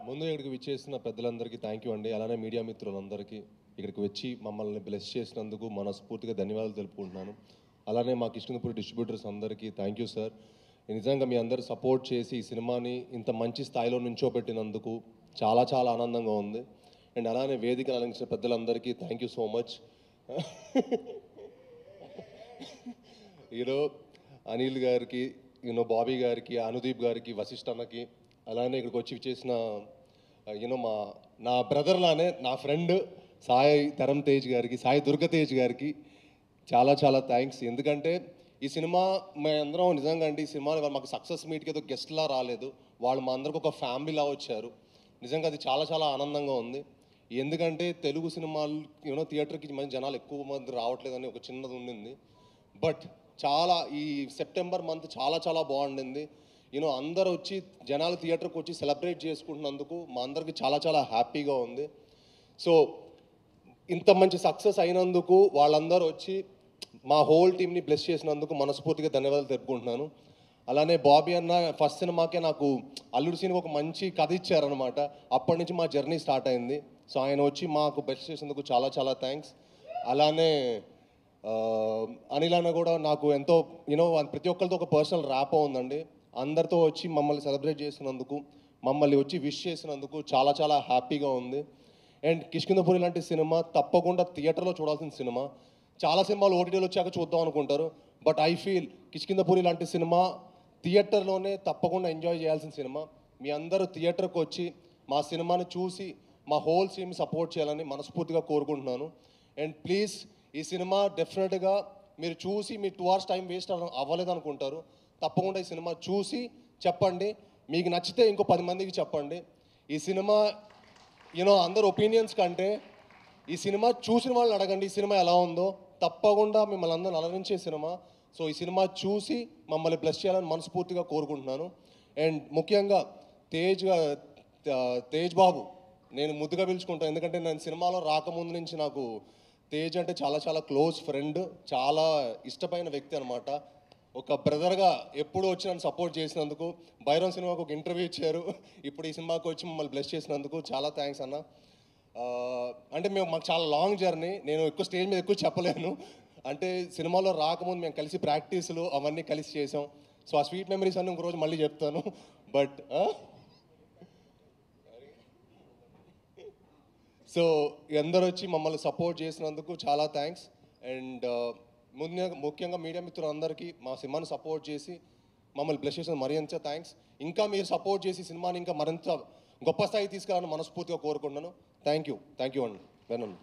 ముందు ఇక్కడికి విచ్చేసిన పెద్దలందరికీ థ్యాంక్ యూ అండి. అలానే మీడియా మిత్రులందరికీ ఇక్కడికి వచ్చి మమ్మల్ని బ్లెస్ చేసినందుకు మనస్ఫూర్తిగా ధన్యవాదాలు తెలుపుకుంటున్నాను. అలానే మా కిష్కింధపురి డిస్ట్రిబ్యూటర్స్ అందరికీ థ్యాంక్ యూ సార్. నిజంగా మీ అందరు సపోర్ట్ చేసి ఈ సినిమాని ఇంత మంచి స్థాయిలో నుంచోబెట్టినందుకు చాలా చాలా ఆనందంగా ఉంది. అండ్ అలానే వేదికను అలంకరించిన పెద్దలందరికీ thank you so much. Anil గారికి, బాబీ గారికి, అనుదీప్ గారికి, వశిష్ఠ అన్నకి, అలానే ఇక్కడికి వచ్చి చేసిన నా బ్రదర్ లానే నా ఫ్రెండ్ సాయి తరం తేజ్ గారికి, సాయి దుర్గ తేజ్ గారికి చాలా చాలా థ్యాంక్స్. ఎందుకంటే ఈ సినిమా మేమందరం నిజంగా అండి, ఈ సినిమా మాకు సక్సెస్ మీట్కి ఏదో గెస్ట్లా రాలేదు, వాళ్ళు మా అందరికి ఒక ఫ్యామిలీలా వచ్చారు. నిజంగా అది చాలా చాలా ఆనందంగా ఉంది. ఎందుకంటే తెలుగు సినిమాలు థియేటర్కి మంచి జనాలు ఎక్కువ మంది రావట్లేదని ఒక చిన్నది ఉండింది. బట్ చాలా ఈ సెప్టెంబర్ మంత్ చాలా చాలా బాగుండింది. అందరూ వచ్చి జనాలు థియేటర్కి వచ్చి సెలబ్రేట్ చేసుకుంటున్నందుకు మా అందరికి చాలా చాలా హ్యాపీగా ఉంది. సో ఇంత మంచి సక్సెస్ అయినందుకు వాళ్ళందరూ వచ్చి మా హోల్ టీమ్ని బ్లెస్ చేసినందుకు మనస్ఫూర్తిగా ధన్యవాదాలు తెలుపుకుంటున్నాను. అలానే బాబీ అన్న ఫస్ట్ సినిమాకే నాకు అల్లుడు సినిమా ఒక మంచి కథ ఇచ్చారనమాట. అప్పటి నుంచి మా జర్నీ స్టార్ట్ అయింది. సో ఆయన వచ్చి మాకు బ్లెస్ చేసినందుకు చాలా చాలా థ్యాంక్స్. అలానే అనిల్ అన్న కూడా నాకు ఎంతో ప్రతి ఒక్కరితో ఒక పర్సనల్ ర్యాపో ఉందండి. అందరితో వచ్చి మమ్మల్ని సెలబ్రేట్ చేసినందుకు, మమ్మల్ని వచ్చి విష్ చేసినందుకు చాలా చాలా హ్యాపీగా ఉంది. అండ్ కిష్కింధపురి లాంటి సినిమా తప్పకుండా థియేటర్లో చూడాల్సిన సినిమా. చాలా సినిమాలు ఓటీటీలో వచ్చాక చూద్దాం అనుకుంటారు, బట్ ఐ ఫీల్ కిష్కింధపురి లాంటి సినిమా థియేటర్లోనే తప్పకుండా ఎంజాయ్ చేయాల్సిన సినిమా. మీ అందరూ థియేటర్కి వచ్చి మా సినిమాని చూసి మా హోల్ టీమ్ సపోర్ట్ చేయాలని మనస్ఫూర్తిగా కోరుకుంటున్నాను. అండ్ ప్లీజ్ ఈ సినిమా డెఫినెట్గా మీరు చూసి మీ 2 hours టైం వేస్ట్ అవ్వలేదు అనుకుంటారు. తప్పకుండా ఈ సినిమా చూసి చెప్పండి. మీకు నచ్చితే ఇంకో 10 మందికి చెప్పండి. ఈ సినిమా అందరు ఒపీనియన్స్ కంటే ఈ సినిమా చూసిన వాళ్ళని అడగండి, ఈ సినిమా ఎలా ఉందో. తప్పకుండా మిమ్మల్ని అందరూ అలరించే సినిమా. సో ఈ సినిమా చూసి మమ్మల్ని బ్లెస్ చేయాలని మనస్ఫూర్తిగా కోరుకుంటున్నాను. అండ్ ముఖ్యంగా తేజ్ బాబు నేను ముద్దుగా పిలుచుకుంటాను. ఎందుకంటే నేను సినిమాలో రాకముందు నుంచి నాకు తేజ్ అంటే చాలా చాలా క్లోజ్ ఫ్రెండ్, చాలా ఇష్టమైన వ్యక్తి అనమాట. ఒక బ్రదర్గా ఎప్పుడు వచ్చి నన్ను సపోర్ట్ చేసినందుకు, భైరవ్ సినిమాకు ఒక ఇంటర్వ్యూ ఇచ్చారు, ఇప్పుడు ఈ సినిమాకి వచ్చి మమ్మల్ని బ్లెస్ చేసినందుకు చాలా థ్యాంక్స్ అన్న. అంటే మాకు చాలా లాంగ్ జర్నీ, నేను ఎక్కువ స్టేజ్ మీద ఎక్కువ చెప్పలేను. అంటే సినిమాలో రాకముందు మేము కలిసి ప్రాక్టీసులు అవన్నీ కలిసి చేసాం. సో ఆ స్వీట్ మెమరీస్ అన్నీ ఇంకో రోజు మళ్ళీ చెప్తాను. బట్ సో అందరూ వచ్చి మమ్మల్ని సపోర్ట్ చేసినందుకు చాలా థ్యాంక్స్. అండ్ ముఖ్యంగా మీడియా మిత్రులందరికీ మా సినిమాని సపోర్ట్ చేసి మమ్మల్ని బ్లెస్ చేసిన మరింత థ్యాంక్స్. ఇంకా మీరు సపోర్ట్ చేసి సినిమాని ఇంకా మరింత గొప్ప స్థాయి తీసుకెళ్ళాలని మనస్ఫూర్తిగా కోరుకుంటున్నాను. థ్యాంక్ యూ అండి. వెనన్.